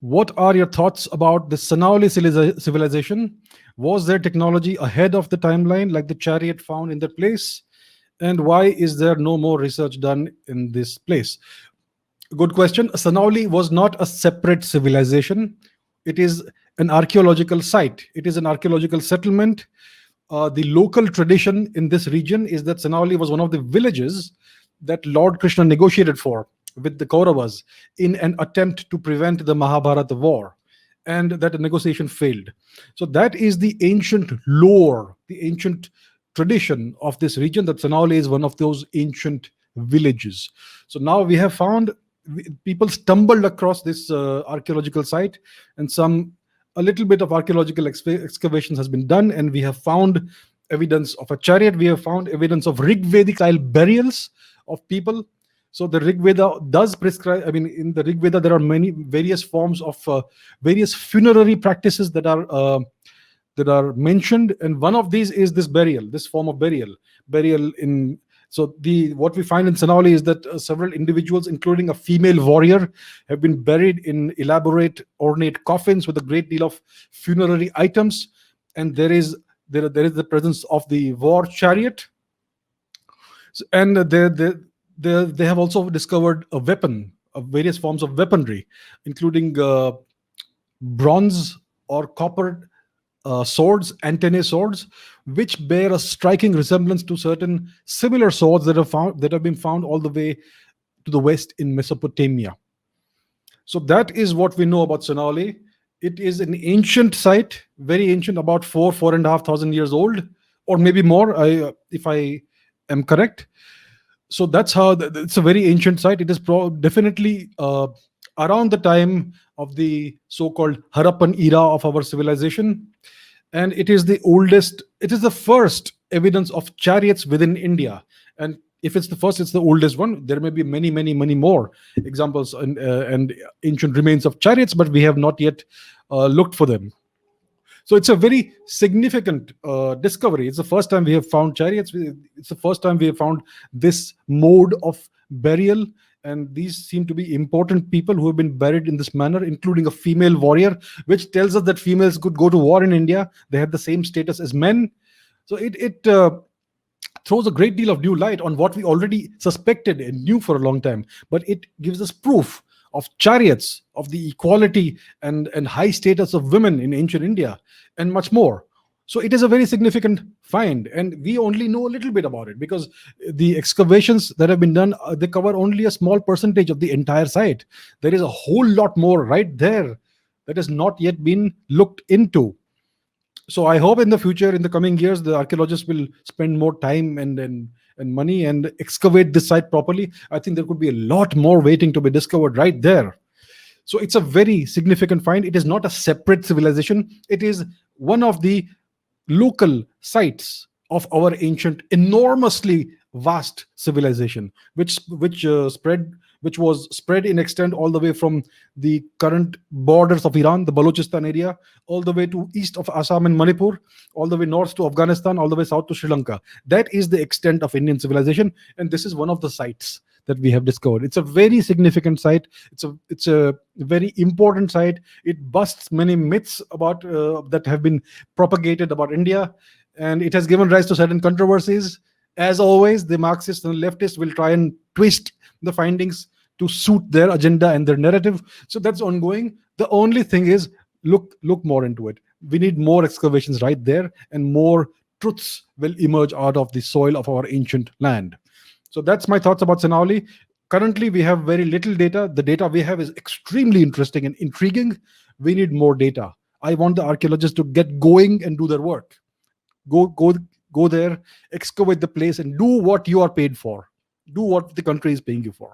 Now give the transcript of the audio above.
What are your thoughts about the Sinauli civilization? Was their technology ahead of the timeline, like the chariot found in that place? And why is there no more research done in this place? Good question. Sanauli was not a separate civilization. It is an archaeological site. It is an archaeological settlement. The local tradition in this region is that Sanauli was one of the villages that Lord Krishna negotiated for with the Kauravas in an attempt to prevent the Mahabharata war, and that negotiation failed. So that is the ancient lore, the ancient tradition of this region, that Sanauli is one of those ancient villages. So now we have found, people stumbled across this archaeological site, and some a little bit of archaeological excavations has been done, and we have found evidence of a chariot. We have found evidence of Rigvedic style burials of people. So the Rig Veda does prescribe. I mean, in the Rig Veda, there are many various forms of various funerary practices that are mentioned, and one of these is this burial, this form of burial in. So the what we find in Sinauli is that several individuals, including a female warrior, have been buried in elaborate, ornate coffins with a great deal of funerary items, and there is the presence of the war chariot. And they have also discovered a weapon, various forms of weaponry, including bronze or copper swords, antennae swords, which bear a striking resemblance to certain similar swords that have been found all the way to the west in Mesopotamia. So that is what we know about Sinauli. It is an ancient site, very ancient, about 4,500 years old, or maybe more, if I am correct. So that's how it's a very ancient site. It is definitely around the time of the so-called Harappan era of our civilization, and it is the oldest. It is the first evidence of chariots within India, and if it's the first, it's the oldest one. There may be many, many, many more examples and ancient remains of chariots, but we have not yet looked for them. So it's a very significant discovery. It's the first time we have found chariots. It's the first time we have found this mode of burial. And these seem to be important people who have been buried in this manner, including a female warrior, which tells us that females could go to war in India. They had the same status as men. So it throws a great deal of new light on what we already suspected and knew for a long time. But it gives us proof of chariots, of the equality and high status of women in ancient India, and much more. So it is a very significant find, and we only know a little bit about it because the excavations that have been done, they cover only a small percentage of the entire site. There is a whole lot more right there that has not yet been looked into. So I hope in the future, in the coming years, the archaeologists will spend more time and money and excavate this site properly. I think there could be a lot more waiting to be discovered right there. So it's a very significant find. It is not a separate civilization. It is one of the local sites of our ancient, enormously vast civilization, which was spread in extent all the way from the current borders of Iran, the Balochistan area, all the way to east of Assam and Manipur, all the way north to Afghanistan, all the way south to Sri Lanka. That is the extent of Indian civilization, and this is one of the sites that we have discovered. It's a very significant site. It's a very important site. It busts many myths about that have been propagated about India, and it has given rise to certain controversies. As always, the Marxists and leftists will try and twist the findings to suit their agenda and their narrative. So that's ongoing. The only thing is, look more into it. We need more excavations right there, and more truths will emerge out of the soil of our ancient land. So that's my thoughts about Sinauli. Currently, we have very little data. The data we have is extremely interesting and intriguing. We need more data. I want the archaeologists to get going and do their work. Go there, excavate the place, and do what you are paid for. Do what the country is paying you for.